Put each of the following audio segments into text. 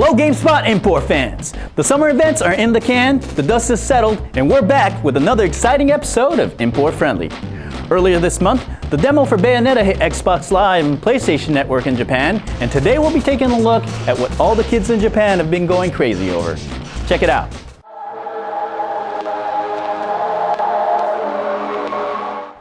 Hello GameSpot Import fans! The summer events are in the can, the dust has settled, and we're back with another exciting episode of Import Friendly. Earlier this month, the demo for Bayonetta hit Xbox Live and PlayStation Network in Japan, and today we'll be taking a look at what all the kids in Japan have been going crazy over. Check it out.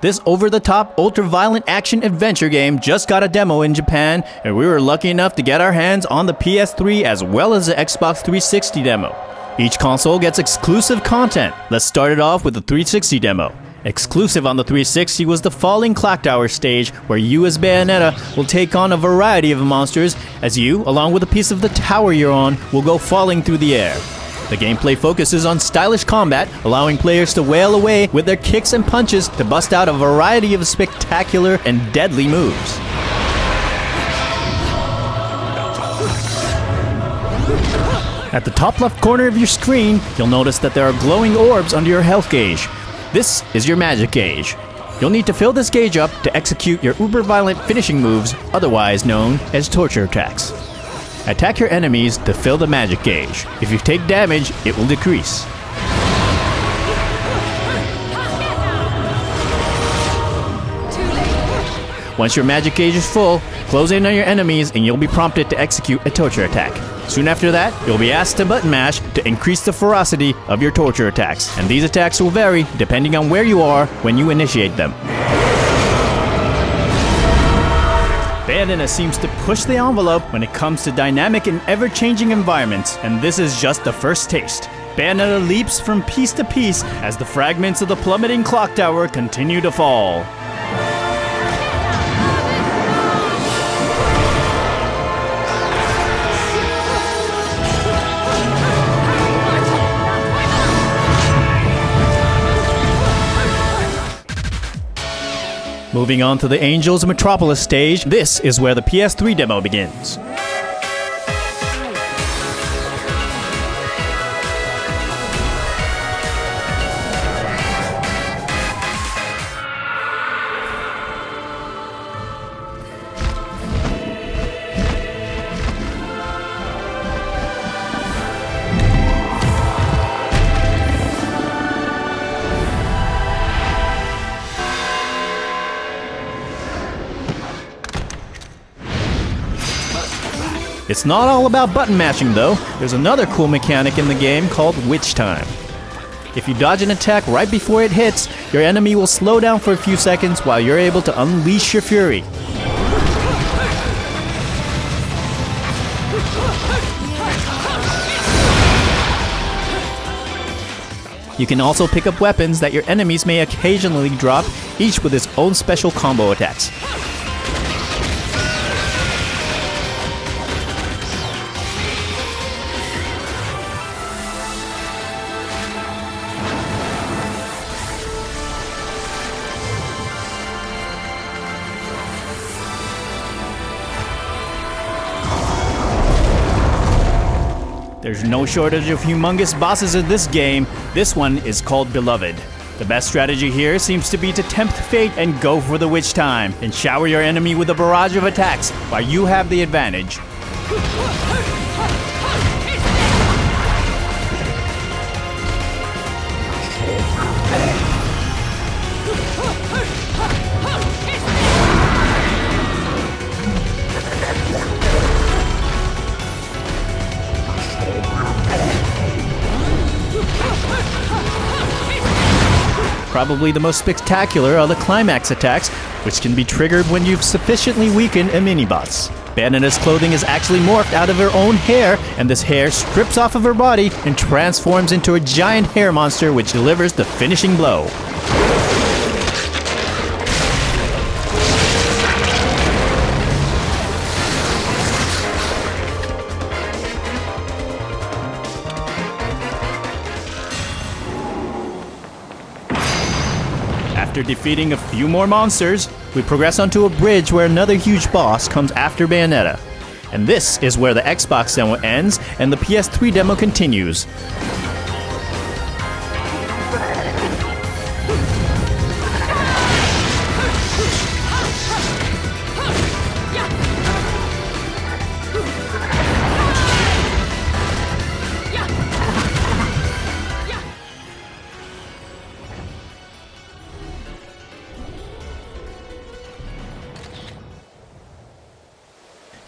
This over-the-top, ultra-violent action-adventure game just got a demo in Japan, and we were lucky enough to get our hands on the PS3 as well as the Xbox 360 demo. Each console gets exclusive content. Let's start it off with the 360 demo. Exclusive on the 360 was the Falling Clock Tower stage, where you as Bayonetta will take on a variety of monsters as you, along with a piece of the tower you're on, will go falling through the air. The gameplay focuses on stylish combat, allowing players to wail away with their kicks and punches to bust out a variety of spectacular and deadly moves. At the top left corner of your screen, you'll notice that there are glowing orbs under your health gauge. This is your magic gauge. You'll need to fill this gauge up to execute your uber-violent finishing moves, otherwise known as torture attacks. Attack your enemies to fill the magic gauge. If you take damage, it will decrease. Once your magic gauge is full, close in on your enemies and you'll be prompted to execute a torture attack. Soon after that, you'll be asked to button mash to increase the ferocity of your torture attacks, and these attacks will vary depending on where you are when you initiate them. Bayonetta seems to push the envelope when it comes to dynamic and ever-changing environments, and this is just the first taste. Bayonetta leaps from piece to piece as the fragments of the plummeting clock tower continue to fall. Moving on to the Angels Metropolis stage, this is where the PS3 demo begins. It's not all about button mashing though. There's another cool mechanic in the game called witch time. If you dodge an attack right before it hits, your enemy will slow down for a few seconds while you're able to unleash your fury. You can also pick up weapons that your enemies may occasionally drop, each with its own special combo attacks. There's no shortage of humongous bosses in this game. This one is called Beloved. The best strategy here seems to be to tempt fate and go for the witch time, and shower your enemy with a barrage of attacks while you have the advantage. Probably the most spectacular are the climax attacks, which can be triggered when you've sufficiently weakened a mini-boss. Bayonetta's clothing is actually morphed out of her own hair, and this hair strips off of her body and transforms into a giant hair monster which delivers the finishing blow. After defeating a few more monsters, we progress onto a bridge where another huge boss comes after Bayonetta. And this is where the Xbox demo ends and the PS3 demo continues.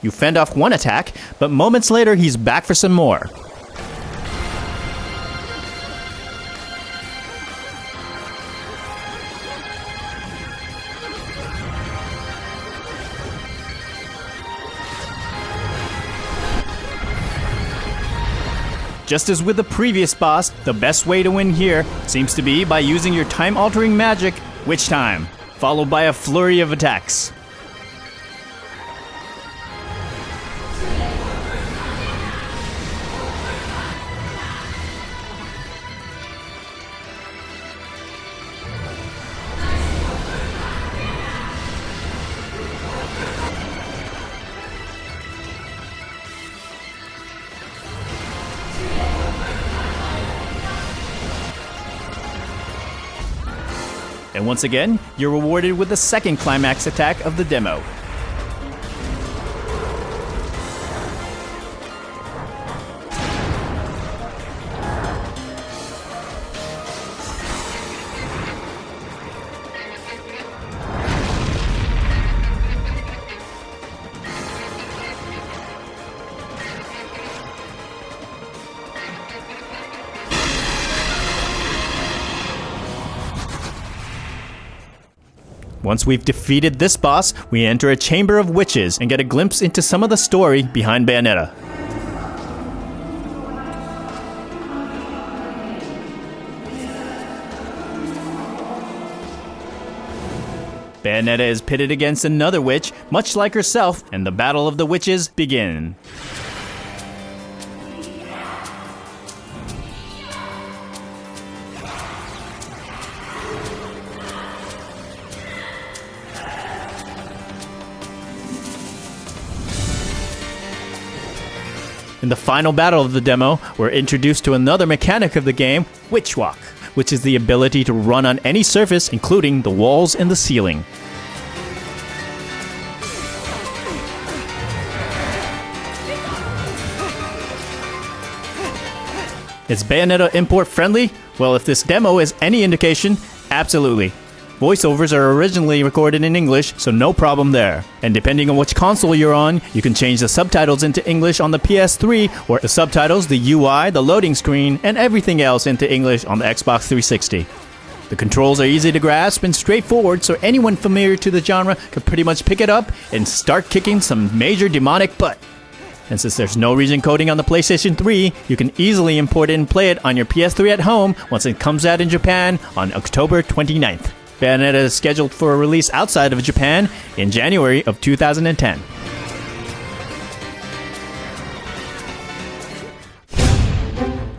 you fend off one attack, but moments later he's back for some more. Just as with the previous boss, the best way to win here seems to be by using your time-altering magic, Witch Time, followed by a flurry of attacks. And once again, you're rewarded with the second climax attack of the demo. Once we've defeated this boss, we enter a chamber of witches and get a glimpse into some of the story behind Bayonetta. Bayonetta is pitted against another witch, much like herself, and the battle of the witches begins. In the final battle of the demo, we're introduced to another mechanic of the game, Witch Walk, which is the ability to run on any surface, including the walls and the ceiling. Is Bayonetta import friendly? Well, if this demo is any indication, absolutely. Voiceovers are originally recorded in English, so no problem there. And depending on which console you're on, you can change the subtitles into English on the PS3, or the subtitles, the UI, the loading screen, and everything else into English on the Xbox 360. The controls are easy to grasp and straightforward, so anyone familiar to the genre could pretty much pick it up and start kicking some major demonic butt. And since there's no region coding on the PlayStation 3, you can easily import it and play it on your PS3 at home once it comes out in Japan on October 29th. Bayonetta is scheduled for a release outside of Japan in January of 2010.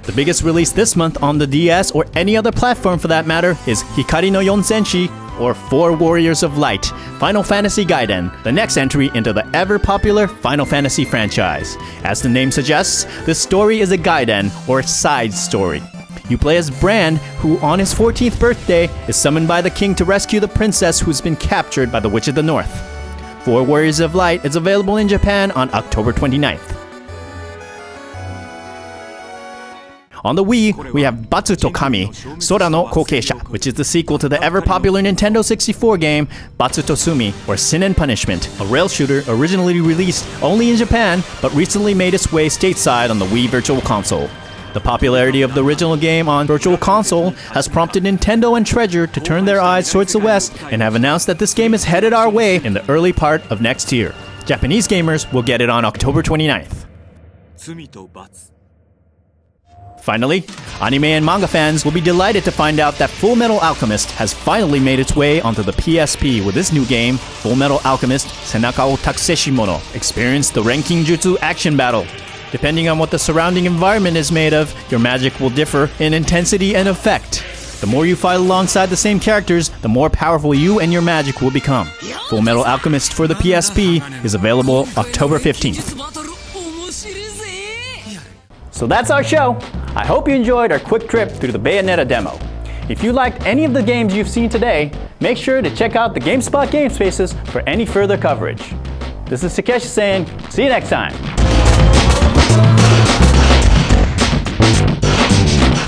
The biggest release this month on the DS, or any other platform for that matter, is Hikari no Yonsenshi, or Four Warriors of Light, Final Fantasy Gaiden, the next entry into the ever-popular Final Fantasy franchise. As the name suggests, this story is a Gaiden, or side story. You play as Brand, who on his 14th birthday is summoned by the king to rescue the princess who's been captured by the Witch of the North. Four Warriors of Light is available in Japan on October 29th. On the Wii, we have Batsu to Kami, Sora no Kokeisha, which is the sequel to the ever-popular Nintendo 64 game Batsu to Sumi, or Sin and Punishment, a rail shooter originally released only in Japan, but recently made its way stateside on the Wii Virtual Console. The popularity of the original game on Virtual Console has prompted Nintendo and Treasure to turn their eyes towards the West and have announced that this game is headed our way in the early part of next year. Japanese gamers will get it on October 29th. Finally, anime and manga fans will be delighted to find out that Fullmetal Alchemist has finally made its way onto the PSP with this new game, Fullmetal Alchemist Senaka o Takuseshimono. Experience the Renkin Jutsu action battle. Depending on what the surrounding environment is made of, your magic will differ in intensity and effect. The more you fight alongside the same characters, the more powerful you and your magic will become. Fullmetal Alchemist for the PSP is available October 15th. So that's our show. I hope you enjoyed our quick trip through the Bayonetta demo. If you liked any of the games you've seen today, make sure to check out the GameSpot game spaces for any further coverage. This is Takeshi saying, see you next time.